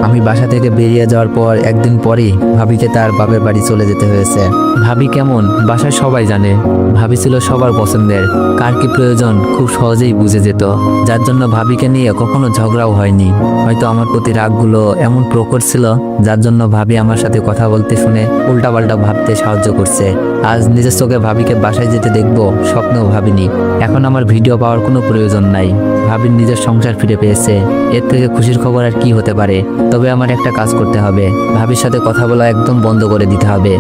আমি বাসা থেকে বেরিয়ে যাওয়ার পর একদিন পরেই ভাবিকে তার বাপের বাড়ি চলে যেতে হয়েছে। ভাবি কেমন বাসায় সবাই জানে। ভাবি ছিল সবার পছন্দের, কার কি প্রয়োজন খুব সহজেই বুঝে যেত, যার জন্য ভাবিকে নিয়ে কখনো ঝগড়াও হয়নি। হয়তো আমার প্রতি রাগগুলো এমন প্রখর ছিল যার জন্য ভাবি আমার সাথে কথা বলতে শুনে উল্টাপাল্টা ভাবতে সাহায্য করছে। আজ নিজের চোখে ভাবিকে বাসায় যেতে দেখবো স্বপ্নেও ভাবিনি। এখন আমার ভিডিও পাওয়ার কোনো প্রয়োজন নাই। ভাবির নিজের সংসার ফিরে পেয়েছে, এর থেকে খুশির খবর আর কি হতে পারে। তবে আমার একটা কাজ করতে হবে, ভাবির সাথে কথা বলা একদম বন্ধ করে দিতে হবে।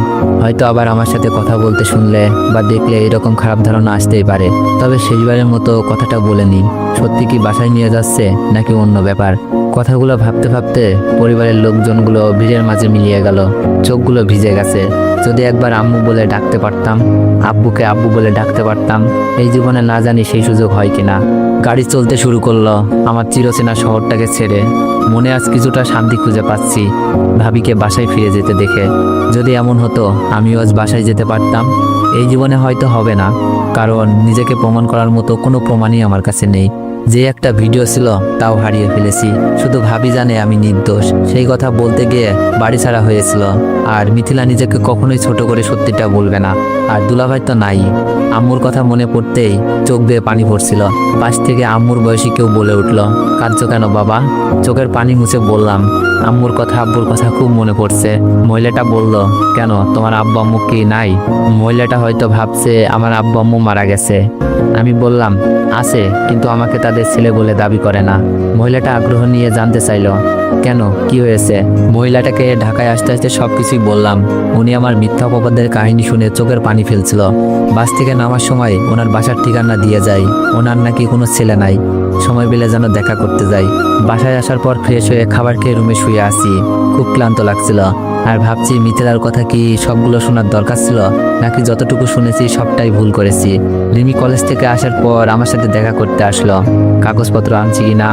হয়তো আবার আমার সাথে কথা বলতে শুনলে বা দেখলে এরকম খারাপ ধারণা আসতেই পারে। তবে শেষবারের মতো কথাটা বলে নিই, সত্যি কি বাসায় নিয়ে যাচ্ছে নাকি অন্য ব্যাপার। কথাগুলো ভাবতে ভাবতে পরিবারের লোকজনগুলো ভিড়ের মাঝে মিলিয়ে গেল, চোখগুলো ভিজে গেছে। যদি একবার আম্মু বলে ডাকতে পারতাম, আব্বুকে আব্বু বলে ডাকতে পারতাম। এই জীবনে না জানি সেই সুযোগ হয় কিনা। গাড়ি চলতে শুরু করলো আমার চিরচেনা শহরটাকে ছেড়ে। মনে আজ কিছুটা শান্তি খুঁজে পাচ্ছি ভাবিকে বাসায় ফিরে যেতে দেখে। যদি এমন হতো আমিও আজ বাসায় যেতে পারতাম। এই জীবনে হয়তো হবে না, কারণ নিজেকে প্রমাণ করার মতো কোনো প্রমাণই আমার কাছে নেই। যে একটা ভিডিও ছিল তাও হারিয়ে ফেলেছি। শুধু ভাবি জানে আমি নির্দোষ। সেই কথা বলতে গিয়ে বাড়ি ছাড়া হয়েছিল। আর মিথিলা নিজেকে কখনোই ছোট করে সত্যিটা বলবে না। আর দুলাভাই তো নাই। আম্মুর কথা মনে পড়তেই চোখ বেয়ে পানি পড়ছিল। পাশ থেকে আম্মুর বয়সী কেউ বলে উঠল, কাঁদছো কেন বাবা? চোখের পানি মুছে বললাম, আম্মুর কথা আব্বুর কথা খুব মনে পড়ছে। মহিলাটা বলল, কেন তোমার আব্বু আম্মু কি নাই? মহিলাটা হয়তো ভাবছে আমার আব্বু আম্মু মারা গেছে। আমি বললাম, আছে, কিন্তু আমাকে তাদের ছেলে বলে দাবি করে না। মহিলাটা আগ্রহ নিয়ে জানতে চাইলো, কেন, কি হয়েছে? মহিলাটাকে ঢাকায় আসতে আসতে সবকিছুই বললাম। উনি আমার মিথ্যা অপবাদের কাহিনী শুনে চোখের পানি ফেলছিল। বাস থেকে নামার সময় ওনার বাসার ঠিকানা দিয়ে যায়। ওনার নাকি কোনো ছেলে নাই, সময় পেলে যেন দেখা করতে যাই। বাসায় আসার পর ফ্রেশ হয়ে খাবার খেয়ে রুমে শুয়ে আসি। খুব ক্লান্ত লাগছিল। আর ভাবছি মিথিলার কথা কি সবগুলো শোনার দরকার ছিল, নাকি যতটুকু শুনেছি সবটাই ভুল করেছি। রিমি কলেজ থেকে আসার পর আমার সাথে দেখা করতে আসলো। কাগজপত্র আনছি কিনা,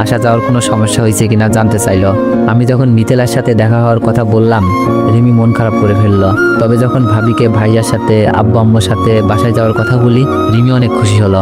আসা যাওয়ার কোনো সমস্যা হয়েছে কিনা জানতে চাইলো। আমি যখন মিথিলার সাথে দেখা হওয়ার কথা বললাম, রিমি মন খারাপ করে ফেললো। তবে যখন ভাবিকে ভাইয়ার সাথে আব্বু আম্মুর সাথে বাসায় যাওয়ার কথা বলি, রিমি অনেক খুশি হলো।